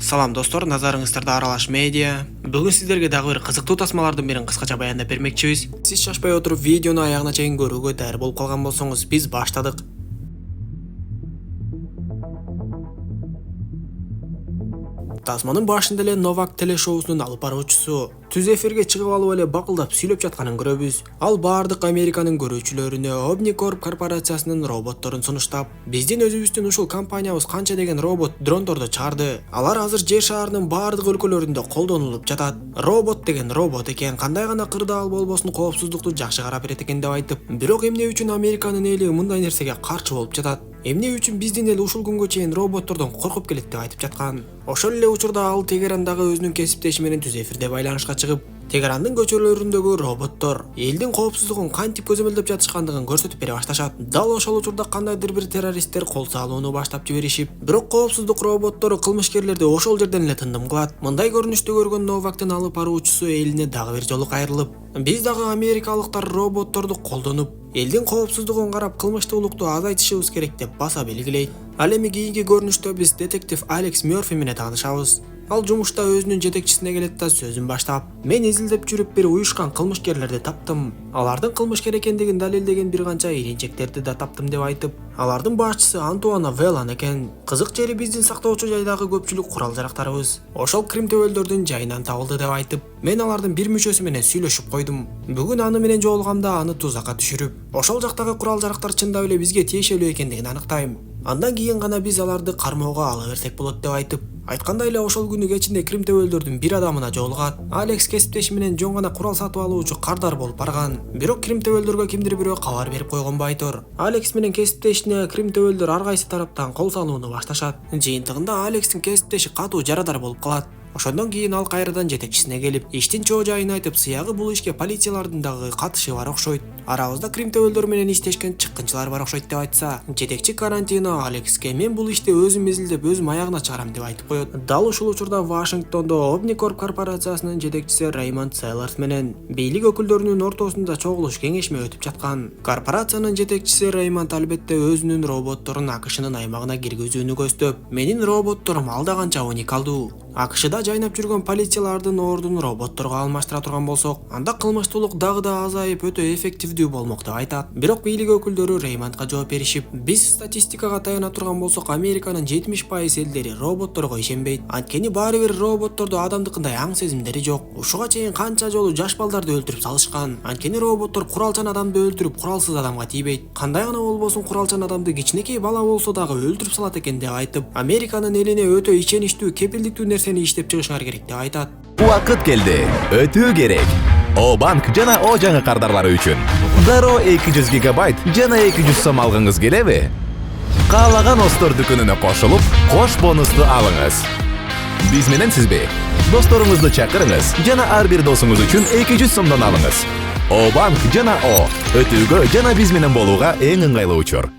Салам достор, назарыңыздарда Аралаш медиа. Бүгін сіздерге дагы бир кызыктуу тасмалардын бирин кыскача баяндап бермекчибиз. Сиз шашпай отуруп видеону аягына чейин көрүүгө даяр болуп калган болсоңуз, биз баштадык. Тасманын башында эле Новак телешоусунун алып баруучусу түз эфирге чыгып алып эле бакылдап сүйлөп жатканын көрөбүз. Ал баардык Американын көрүүчүлөрүнө Omnicorp корпорациясынын роботторун сунуштап, биздин өзүбүздүн ушул компаниябыз канча деген робот дрондорду чыгарды. Алар азыр жер шарынын баардык өлкөлөрүндө колдонулуп жатат. Робот деген робот экен, кандай гана кырдаал болбосун коопсуздукту жакшы карап берет экен деп айтып, бирок эмне үчүн Американын эли мындай нерсеге каршы болуп жатат? Эмне үчүн биздин эл ушул күнгө чейин роботтордон коркуп келет деп айтып жаткан. Ошол эле учурда ал Тегерандагы өзүнүн кесиптеши менен түз эфирде байланышка чыгып, Тегерандын көчөлөрүндөгү роботтор элдин коопсуздугун кантип көзөмөлдөп жатышкандыгын көрсөтүп бере башташат. Дал ошол учурда кандайдыр бир террористтер кол салууну баштап жиберишип, бирок коопсуздук роботтору кылмышкерлерди ошол жерден эле тындым кылат. Мындай көрүнүштү көргөн Новактын алып баруучусу элине дагы бир жолу кайрылып, биз дагы америкалыктар роботторду колдонуп, элдин коопсуздугун карап кылмыштуулукту азайтышыбыз керек деп баса белгилейт. Ал эми кийинки көрүнүштө биз детектив Алекс Мерфи менен таанышабыз. Ал жумушта өзүнүн жетекчисине келет да сөзүн баштап, мен изилдеп жүрүп бир уюшкан кылмышкерлерди таптым. Алардын кылмышкер экендигин далилдеген бир канча иринчектерди да таптым деп айтып, алардын башчысы Антуана Велан экен. Кызык жери биздин сактоочу жайдагы көпчүлүк курал-жарактарыбыз ошол кримтөбөлдөрдүн жайынан табылды деп айтып, мен алардын бир мүчөсү менен сүйлөшүп койдум. Бүгүн аны менен жолугамда аны тузакка түшүрүп, ошол жактагы курал-жарактар чындап эле бизге тиешелүү экендигин аныктайм. Андан кийин гана биз аларды кармоого ала берсек болот деп айтып, айткандай эле ошол күнү кечинде кримтөбөлдөрдүн бир адамына жолугат. Алекс кесиптеши менен жөн гана курал сатып алуучу кардар болуп барган. Бирок кримтөбөлдөргө кимдир бирөө кабар берип койгон байтор. Алекс менен кесиптешине кримтөбөлдөр ар кайсы тараптан кол салууну башташат. Жыйынтыгында Алекстин кесиптеши катуу жарадар болуп калат. Ошондон кийин ал кайрадан жетекчисине келип, иштин чоо жайын айтып, сыягы бул ишке полициялардын дагы катышы бар окшойт. Арабызда кримтөбөлдөр менен иштешкен чыккынчылар бар окшойт деп айтса, жетекчи Карантино Алекске мен бул ишти өзүм изилдеп өзүм аягына чыгарам деп айтып коет. Дал ушул учурда Вашингтондо Omnicorp корпорациясынын жетекчиси Реймонд Селлерс менен бийлик өкүлдөрүнүн ортосунда чогулуш кеңешме өтүп жаткан. Корпорациянын жетекчиси Реймонд албетте өзүнүн роботторун АКШнын аймагына киргизүүнү көздөп, менин роботторум алда канча уникалдуу. АКШда жайнап жүргөн полициялардын ордун роботторго алмаштыра турган болсок, анда кылмыштуулук дагы да азайып өтө эффективдүү болмок деп айтат. Бирок бийлик өкүлдөрү Реймондго жооп беришип, биз статистикага таяна турган болсок, Американын 70% элдери роботторго ишенбейт. Анткени баары бир роботтордо адамдыкындай аң сезимдери жок. Ушуга чейин канча жолу жаш балдарды өлтүрүп салышкан. Анткени роботтор куралчан адамды өлтүрүп, куралсыз адамга тийбейт. Кандай гана болбосун куралчан адамды кичинекей бала болсо дагы өлтүрүп салат экен деп айтып, Американын элине өтө ишеничтүү, кепилдиктүү нерсени иштеп чыгышыңар керек деп айтат. Убакыт келди. Өтүү керек. О банк жана О жаңы кардарлары үчүн. Дароо 200 гигабайт жана 200 сом алгыңыз келеби? Каалаган Остор дүкөнүнө кошулуп, кош бонусту алыңыз. Биз менен сизби? Досторуңузду чакырыңыз жана ар бир досуңуз үчүн 200 сомдон алыңыз. О банк жана О өтүүгө жана биз менен болууга эң ыңгайлуу учур.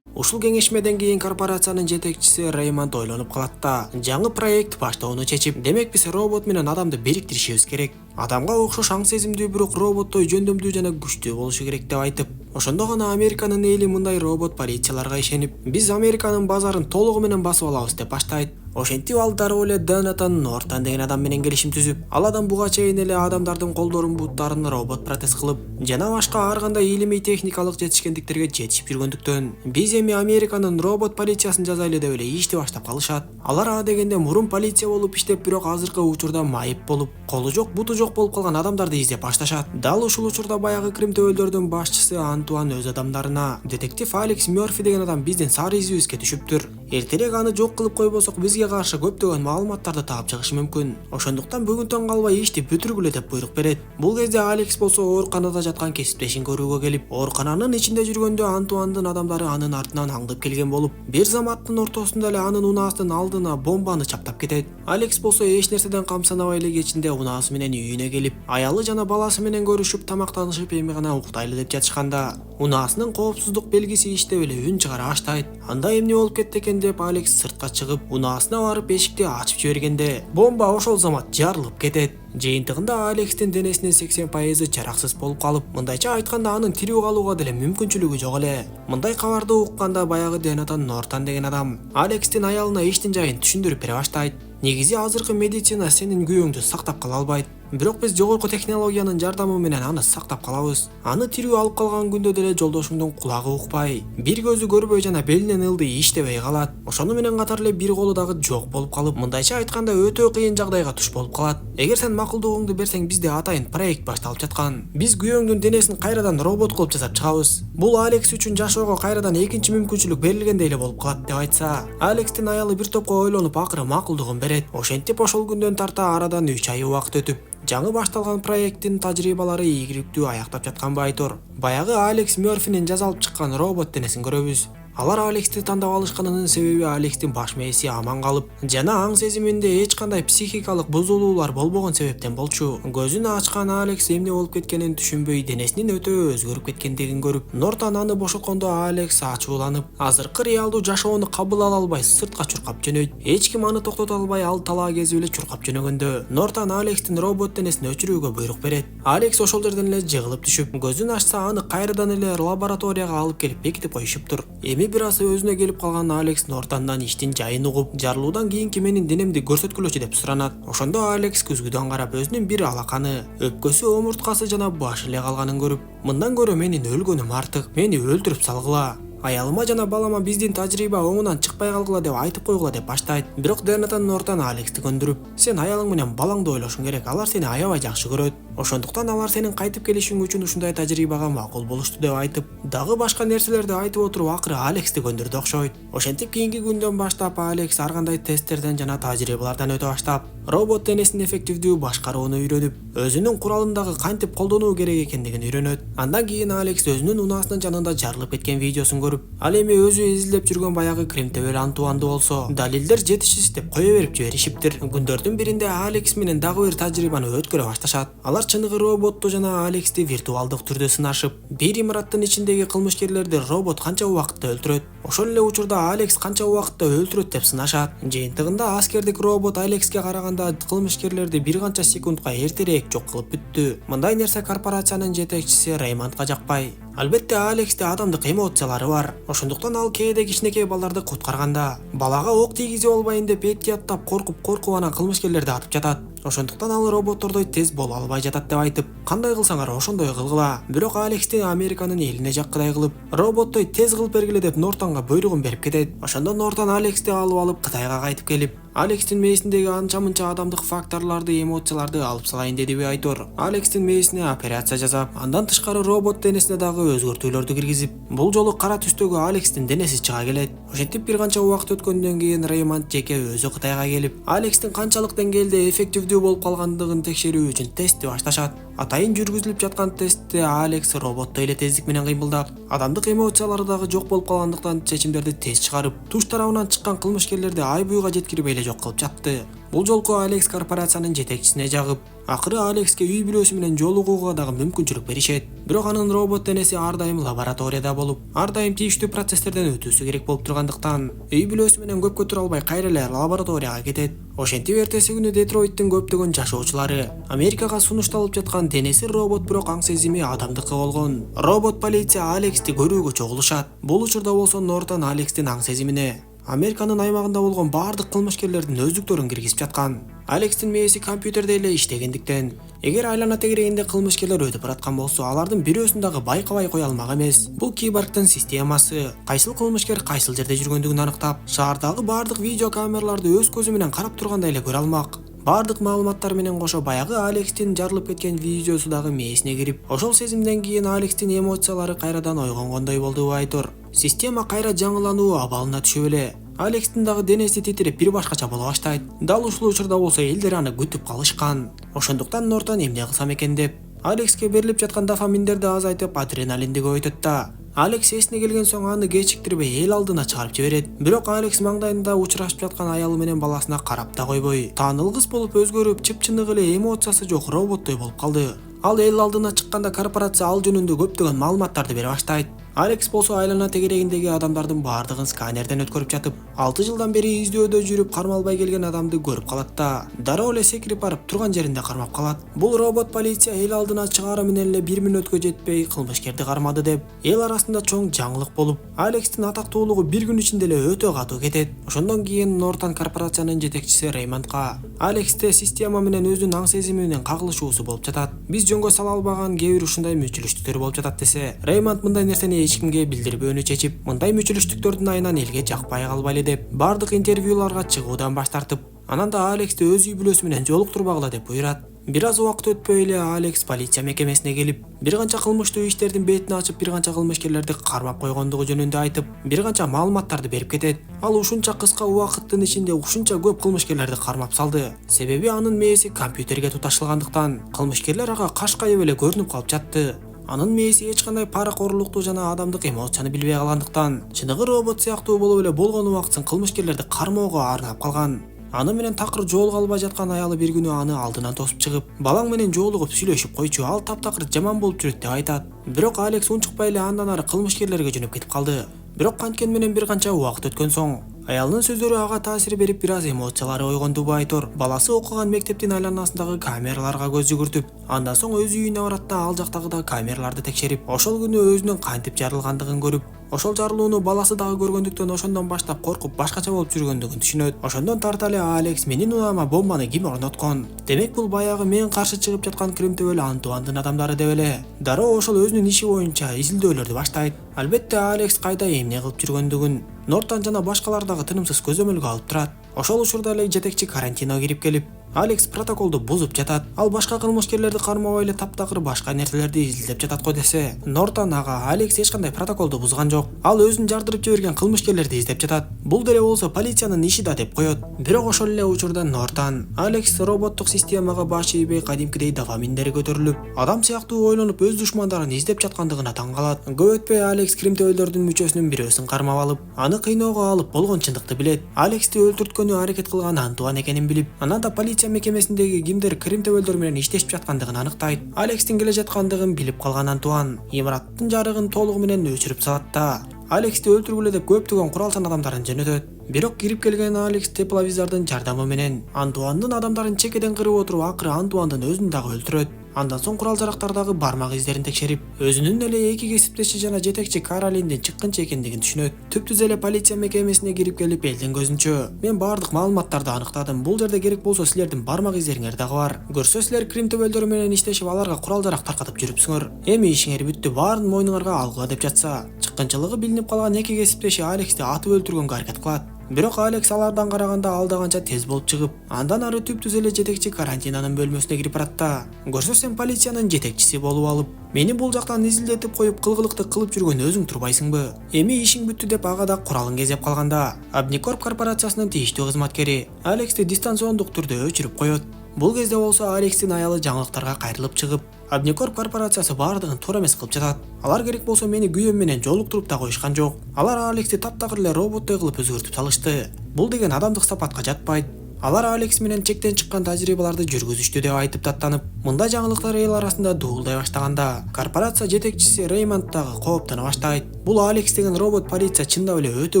Ушул кеңешмеден кийин корпорациянын жетекчиси Реймонд ойлонуп калат да, жаңы проект баштоону чечип, демек биз робот менен адамды бириктиришибиз керек. Адамга окшош аң сезимдүү, бирок роботтой жөндөмдүү жана күчтүү болушу керек деп айтып, ошондо гана Американын эли мындай робот полицияларга ишенип, биз Американын базарын толугу менен басып алабыз деп баштайт. Ошентип ал дароо эле Донатан Нортон деген адам менен келишим түзүп, ал адам буга чейин эле адамдардын колдорун, буттарын робот протез кылып, жана башка ар кандай илимий техникалык жетишкендиктерге жетишип жүргөндүктөн, биз эми Американын робот полициясын жазайлы деп эле ишти баштап калышат. Алар а дегенде мурун полиция болуп иштеп, бирок азыркы учурда майып болуп, колу жок, буту жок болуп калган адамдарды издеп башташат. Дал ушул учурда баягы кримтөбөлдөрдүн башчысы Антуан өз адамдарына, детектив Алекс Мерфи деген адам биздин сары изибизге түшүптүр. Эртерээк аны жок кылып койбосок, бизге каршы көптөгөн маалыматтарды таап чыгышы мүмкүн. Ошондуктан бүгүнтөн калбай ишти бүтүргүлө деп буйрук берет. Бул кезде Алекс болсо ооруканада жаткан кесиптешин көрүүгө келип, оорукананын ичинде жүргөндө Антуандын адамдары анын артынан аңдып келген болуп, бир заматтын ортосунда эле анын унаасынын алдына бомбаны чаптап кетет. Алекс болсо эч нерседен камсанабай эле кечинде унаасы менен үйүнө келип, аялы жана баласы менен көрүшүп, тамактанышып, эми гана уктайлы деп жатышканда, унаасынын коопсуздук белгиси иштеп эле үн чыгара баштайт. Анда эмне болуп кетти экен деп Алекс сыртка чыгып, унаасына барып эшикти ачып жибергенде, бомба ошол замат жарылып кетет. Жыйынтыгында Алекстин денесинин 80% жараксыз болуп калып, мындайча айтканда анын тирүү калууга деле мүмкүнчүлүгү жок эле. Мындай кабарды укканда баягы Донатан Нортон деген адам Алекстин аялына иштин жайын түшүндүрүп бере баштайт. Негизи азыркы медицина сенин күйөөңдү сактап кала албайт. Бирок биз жогорку технологиянын жардамы менен аны сактап калабыз. Аны тирүү алып калган күндө деле жолдошуңдун кулагы укпай, бир көзү көрбөй жана белинен ылдый иштебей калат. Ошону менен катар эле бир колу дагы жок болуп калып, мындайча айтканда өтө кыйын жагдайга туш болуп калат. Эгер сен макулдугуңду берсең, бизде атайын проект башталып жаткан. Биз күйөөңдүн денесин кайрадан робот кылып жасап чыгабыз. Бул Алекс үчүн жашоого кайрадан экинчи мүмкүнчүлүк берилгендей эле болуп калат деп айтса, Алекстин аялы бир топко ойлонуп акыры макулдугун берет. Ошентип ошол күндөн тарта арадан 3 ай убакыт өтүп, жаңы башталган проекттин тажрыйбалары ийгиликтүү аяктап жатканбы айтор. Баягы Алекс Мёрфинин жасалып чыккан робот денесин көрөбүз. Алар Алексти тандап алышканынын себеби Алекстин баш мээси аман калып жана аң сезиминде эч кандай психикалык бузулуулар болбогон себептен болчу. Көзүн ачкан Алекс эмне болуп кеткенин түшүнбөй, денесинин өтө өзгөрүп кеткендигин көрүп, Нортан аны бошоткондо Алекс ачууланып, азыркы реалдуу жашоону кабыл ала албай сыртка чуркап жөнөйт. Эч ким аны токтото албай ал талаа кезип эле чуркап жөнөгөндө, Нортан Алекстин робот денесин өчүрүүгө буйрук берет. Алекс ошол жерден эле жыгылып түшүп, көзүн ачса аны кайрадан эле лабораторияга алып келип бекитип коюшуптур. Эми бир аз өзүнө келип калган Алекс Нортандан иштин жайын угуп, жарылуудан кийинки менин денемди көрсөткүлөчү деп суранат. Ошондо Алекс күзгүдөн карап өзүнүн бир алаканы, өпкөсү, омурткасы жана башы эле калганын көрүп, мындан көрө менин өлгөнүм артык, мени өлтүрүп салгыла. Аялыма жана балама биздин тажрыйба оңунан чыкпай калгыла деп айтып койгула деп баштайт. Бирок Дернатан Нортан Алексти көндүрүп, сен аялың менен балаңды ойлошуң керек, алар сени аябай жакшы көрөт. Ошондуктан алар сенин кайтып келишиң үчүн ушундай тажрыйбага макул болушту деп айтып, дагы башка нерселерди айтып отуруп акыры Алексти көндүрдү окшойт. Ошентип кийинки күндөн баштап Алекс ар кандай тесттерден жана тажрыйбалардан өтө баштап, робот денесин эффективдүү башкарууну үйрөнүп, өзүнүн куралын дагы кантип колдонуу керек экендигин үйрөнөт. Андан кийин Алекс өзүнүн унаасынын жанында жарылып кеткен видеосун көрүп, ал эми өзү изилдеп жүргөн баягы Кремтебел Антуанды болсо, далилдер жетишсиз деп кое берип жиберишиптир. Күндөрдүн биринде Алекс менен дагы бир тажрыйбаны өткөрө башташат. Алар чыныгы роботту жана Алексти виртуалдык түрдө сынашып, бир имараттын ичиндеги кылмышкерлерди робот канча убакытта өлтүрөт, ошол эле учурда Алекс канча убакытта өлтүрөт деп сынашат. Жыйынтыгында аскердик робот Алекске караганда кылмышкерлерди бир канча секундка эртерээк жок кылып бүттү. Мындай нерсе корпорациянын жетекчиси Реймондго жакпай. Албетте Алексте адамдык эмоциялары бар. Ошондуктан ал кээде кичинекей балдарды куткарганда, балага ок тийгизип албайын деп эттияттап коркуп анан кылмышкерлерди атып жатат. Ошондуктан ал роботтордой тез боло албай жатат деп айтып, кандай кылсаңар ошондой кылгыла. Бирок Алексти Американын элине жаккыдай кылып, роботтой тез кылып бергиле деп Нортанга буйругун берип кетет. Ошондо Нортан Алексти алып Кытайга кайтып келип, Алекстин мээсиндеги анча-мынча адамдык факторлорду, эмоцияларды алып салайын дедиби айтор. Алекстин мээсине операция жасап, андан тышкары робот денесине дагы өзгөртүүлөрдү киргизип, бул жолу кара түстөгү Алекстин денеси чыга келет. Ошентип бир канча убакыт өткөндөн кийин Реймонд жеке өзү Кытайга келип, Алекстин канчалык деңгээлде эффективдүү болуп калгандыгын текшерүү үчүн тестти башташат. Атайын жүргүзүлүп жаткан тестте Алекс роботтой эле тездик менен кыймылдап, адамдык эмоциялары дагы жок болуп калгандыктан чечимдерди тез чыгарып, туш тарабынан чыккан кылмышкерлерди ай буйга жеткирбей эле жок кылып жатты. Бул жолку Алекс корпорациянын жетекчисине жагып, акыры Алекске үй бүлөсү менен жолугууга дагы мүмкүнчүлүк беришет. Бирок анын робот денеси ар дайым лабораторияда болуп, ар дайым тийиштүү процесстерден өтүүсү керек болуп тургандыктан, үй бүлөсү менен көпкө тура албай кайра эле лабораторияга кетет. Ошентип эртеси күнү Детройттун көптөгөн жашоочулары Америкага сунушталып жаткан денеси робот, бирок аң сезими адамдыкы болгон робот полиция Алексти көрүүгө чогулушат. Бул учурда болсо Нортан Алекстин аң сезимине Американын аймагында болгон баардык кылмышкерлердин өздүктөрүн киргизип жаткан. Алекстин мээси компьютерде эле иштегендиктен, эгер айлана тегерегинде кылмышкерлер өтүп бараткан болсо, алардын бирөөсүн дагы байкабай кое алмак эмес. Бул киборгдун системасы кайсыл кылмышкер кайсыл жерде жүргөндүгүн аныктап, шаардагы баардык видео камераларды өз көзү менен карап тургандай эле көрө алмак. Баардык маалыматтар менен кошо баягы Алекстин жарылып кеткен видеосу дагы мээсине кирип, ошол сезимден кийин Алекстин эмоциялары кайрадан ойгонгондой болду айтор. Система кайра жаңылануу абалына түшүп эле, Алекстин дагы денеси титирип бир башкача боло баштайт. Дал ушул учурда болсо элдер аны күтүп калышкан. Ошондуктан Нортан эмне кылсам экен деп, Алекске берилип жаткан дофаминдерди азайтып, адреналинди көбөйтөт да. Алекс эсине келген соң аны кечиктирбей эл алдына чыгарып жиберет. Бирок Алекс маңдайында учурашып жаткан аялы менен баласына карап да койбой, таанылгыс болуп өзгөрүп, чыпчынык эле эмоциясы жок роботтой болуп калды. Ал эл алдына чыкканда корпорация ал жөнүндө көптөгөн маалыматтарды бере баштайт. Алекс болсо айлана тегерегиндеги адамдардын баардыгын сканерден өткөрүп жатып, 6 жылдан бери издөөдө жүрүп кармалбай келген адамды көрүп калат да, дароо эле секирип барып турган жеринде кармап калат. Бул робот полиция эл алдына чыгаары менен эле 1 мүнөткө жетпей кылмышкерди кармады деп эл арасында чоң жаңылык болуп, Алекстин атактуулугу бир күн ичинде эле өтө катуу кетет. Ошондон кийин Нортон корпорациянын жетекчиси Реймондко Алексте система менен өзүнүн аң сезими менен кагылышуусу болуп жатат. Биз жөнгө сала албаган кээ бир ушундай мүчүлүштүктөр болуп жатат десе, Реймонд мындай нерсени эч кимге билдирбөөнү чечип, мындай мүчүлүштүктөрдүн айынан элге жакпай калбайлы деп бардык интервьюларга чыгуудан баш тартып, анан да Алексти өз үй бүлөсү менен жолуктурбагыла деп буйрат. Бир аз убакыт өтпөй эле Алекс полиция мекемесине келип, бир канча кылмыштуу иштердин бетин ачып, бир канча кылмышкерлерди кармап койгондугу жөнүндө айтып, бир канча маалыматтарды берип кетет. Ал ушунча кыска убакыттын ичинде ушунча көп кылмышкерлерди кармап салды. Себеби анын мээси компьютерге туташылгандыктан, кылмышкерлер ага кашкайып эле көрүнүп калып жатты. Анын мээси эч кандай паракорлукту жана адамдык эмоцияны билбей калгандыктан, чыныгы робот сыяктуу болуп эле болгон убактысын кылмышкерлерди кармоого арнап калган. Аны менен такыр жолуга албай жаткан аялы бир күнү аны алдынан тосуп чыгып, балаң менен жолугуп сүйлөшүп койчу, ал таптакыр жаман болуп жүрөт деп айтат. Бирок Алекс унчукпай эле андан ары кылмышкерлерге жөнөп кетип калды. Бирок канткени менен бир канча убакыт өткөн соң, аялынын сөздөрү ага таасир берип, бир аз эмоциялары ойгонду байтор. Баласы окуган мектептин айланасындагы камераларга көз жүгүртүп, андан соң өз үйүнө барат да ал жактагы да камераларды текшерип, ошол күнү өзүнүн кантип жарылгандыгын көрүп, ошол жарылууну баласы дагы көргөндүктөн ошондон баштап коркуп башкача болуп жүргөндүгүн түшүнөт. Ошондон тарта эле Алекс менин унаама бомбаны ким орноткон? Демек бул баягы мен каршы чыгып жаткан Кремтөбөл Антуандын адамдары деп эле дароо ошол өзүнүн иши боюнча изилдөөлөрдү баштайт. Албетте Алекс кайда эмне кылып жүргөндүгүн Нортон жана башкалар дагы тынымсыз көзөмөлгө алып турат. Ошол учурда эле жетекчи карантино кирип келип, Алекс протоколду бузуп жатат. Ал башка кылмышкерлерди кармабай эле таптакыр башка нерселерди изилдеп жатат го десе, Нортон ага Алекс эч кандай протоколду бузган жок. Ал өзүн жардырып жиберген кылмышкерлерди издеп жатат. Бул деле болсо полициянын иши да деп коет. Бирок ошол эле учурда Нортон Алекс роботтук системага баш ийбей кадимкидей дофаминдери көтөрүлүп, адам сыяктуу ойлонуп өз душмандарын издеп жаткандыгына таң калат. Көп өтпөй Алекс Кремтөбөлдөрдүн мүчөсүнүн бирөөсүн кармап алып, аны кыйноого алып болгон чындыкты билет. Алексти өлтүрткөнү аракет кылган Антуан экенин билип, анан да полиция мекемесиндеги кимдер Кремтөбөлдөр менен иштешип жаткандыгын аныктайт. Алекстин келе жаткандыгын билип калган Антуан имараттын жарыгын толугу менен өчүрүп салат да Алексти өлтүргүлө деп көптөгөн куралчан адамдарын жөнөтөт. Бирок кирип келген Алекс тепловизордун жардамы менен Антуандын адамдарын чекеден кырып отуруп, акыры Антуандын өзүн дагы өлтүрөт. Андан соң курал жарактардагы бармак издерин текшерип, өзүнүн эле эки кесиптеши жана жетекчи Каролиндин чыккынчы экендигин түшүнөт. Түптүз эле полиция мекемесине кирип келип, элдин көзүнчө, мен бардык маалыматтарды аныктадым. Бул жерде керек болсо силердин бармак издериңер дагы бар. Көрсө силер Кремтөбөлдөр менен иштешип, аларга курал жарак таркатып жүрүпсүңөр. Эми ишиңер бүттү, баарын мойнуңарга алгыла деп жатса, чыккынчылыгы билинип калган эки кесиптеши Алексти атып өлтүргөнгө аракет кылат. Бирок Алекс алардан караганда алда канча тез болуп чыгып, андан ары түптүз эле жетекчи карантинанын бөлмөсүнө кирип барат да, көрсө сен полициянын жетекчиси болуп алып, мени бул жактан изилдетип коюп кылгылыкты кылып жүргөн өзүң турбайсыңбы? Эми ишиң бүттү деп ага да куралын кезеп калганда, Обникорп корпорациясынын тийиштүү кызматкери Алексти дистанциондук түрдө өчүрүп коет. Бул кезде болсо Алекстин аялы жаңылыктарга кайрылып чыгып, Обникорп корпорациясы баардыгын туура эмес кылып жатат. Алар керек болсо мени күйөөм менен жолуктуруп да коюшкан жок. Алар Алексти таптакыр эле роботтой кылып өзгөртүп салышты. Бул деген адамдык сапатка жатпайт. Алар Алекс менен чектен чыккан тажрыйбаларды жүргүзүштү деп айтып даттанып, мындай жаңылыктар эл арасында дуулдай баштаганда, корпорация жетекчиси Реймонд дагы кооптоно баштайт. Бул Алекс деген робот полиция чындап эле өтө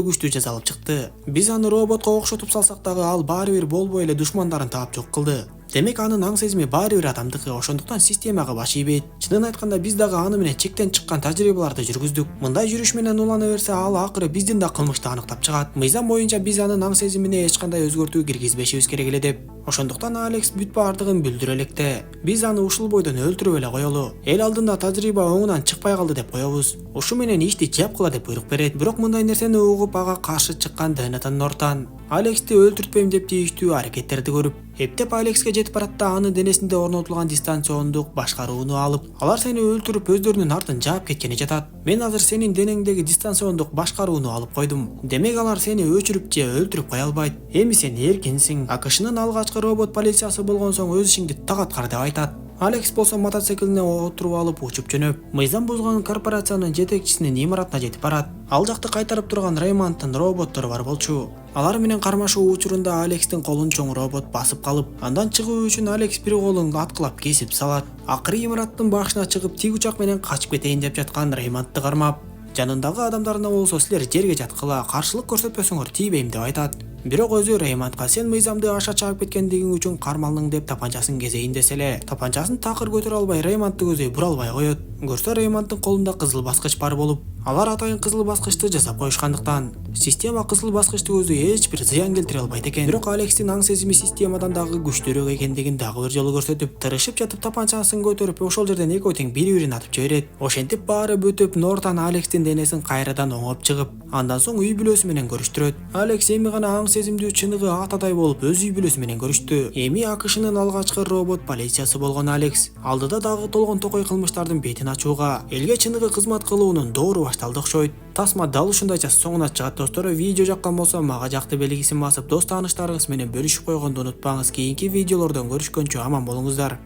күчтүү жаза алып чыкты. Биз аны роботко окшотуп салсак дагы ал баары бир болбой эле душмандарын таап жок кылды. Демек анын аң сезими баары бир адамдыкы, ошондуктан системага баш ийбейт. Чынын айтканда биз дагы аны менен чектен чыккан тажрыйбаларды жүргүздүк. Мындай жүрүш менен улана берсе, ал акыры биздин да кылмышты аныктап чыгат. Мыйзам боюнча биз анын аң сезимине эч кандай өзгөртүү киргизбешибиз керек эле деп. Ошондуктан Алекс бүт баардыгын билдире электе, биз аны ушул бойдон өлтүрүп эле коелу. Эл алдында тажрыйба оңунан чыкпай калды деп коебуз. Ушу менен ишти жапкыла деп буйрук берет. Бирок мындай нерсени угуп ага каршы чыккан Нортон Алексти өлтүртпөйм деп тийиштүү аракеттерди көрүп, эптеп Алекске жетип барат да аны денесинде орнотулган дистанциондук башкарууну алып, алар сени өлтүрүп өздөрүнүн артын жаап кеткени жатат. Мен азыр сенин денеңдеги дистанциондук башкарууну алып койдум. Демек алар сени өчүрүп же өлтүрүп кое албайт. Эми сен эркинсиң. АКШнын алгачкы робот полициясы болгон соң өз ишиңди так аткар деп айтат. Алекс болсо мотоциклине отуруп алып учуп жөнөп, мыйзам бузган корпорациянын жетекчисинин имаратына жетип барат. Ал жакты кайтарып турган Реймонддун роботтору бар болчу. Алар менен кармашуу учурунда Алекстин колун чоң робот басып калып, андан чыгуу үчүн Алекс бир колун аткылап кесип салат. Акыры имараттын башына чыгып, тик учак менен качып кетейин деп жаткан Реймондду кармап, Жанындагы адамдарына болсо силер жерге жаткыла, каршылык көрсөтпөсөңөр тийбейм деп айтат. Бирок өзү Реймондко сен мыйзамды аша чыгып кеткендигиң үчүн кармалдың деп тапанчасын кезейин десе эле, тапанчасын такыр көтөрө албай Реймондду көзөй бура албай коет. Көрсө Реймонддун колунда кызыл баскыч бар болуп, алар атайын кызыл баскычты жасап коюшкандыктан система кызыл баскычты көзөй эч бир зыян келтире албайт экен. Бирок Алекстин аң сезими системадан дагы күчтүүрөөк экендигин дагы бир жолу көрсөтүп, тырышып жатып тапанчасын көтөрүп, ошол жерден экөө тең бири-бирин атып жиберет. Ошентип баары бүтүп, Нортан Алекстин денесин кайрадан оңоп чыгып, андан соң үй бүлөсү менен көрүштүрөт. Алекс эми гана аң сезимдүү чыныгы атадай болуп өз үй бүлөсү менен көрүштү. Эми АКШнын алгачкы робот полициясы болгон Алекс алдыда дагы толгон токой кылмыштардын бетин ачууга, элге чыныгы кызмат кылуунун доору башталды окшойт. Тасма дал ушундайча соңуна чыгат достор. Видео жаккан болсо мага жакты белгисин басып, дос тааныштарыңыз менен бөлүшүп койгонду унутпаңыз. Кийинки видеолордон көрүшкөнчө аман болуңуздар.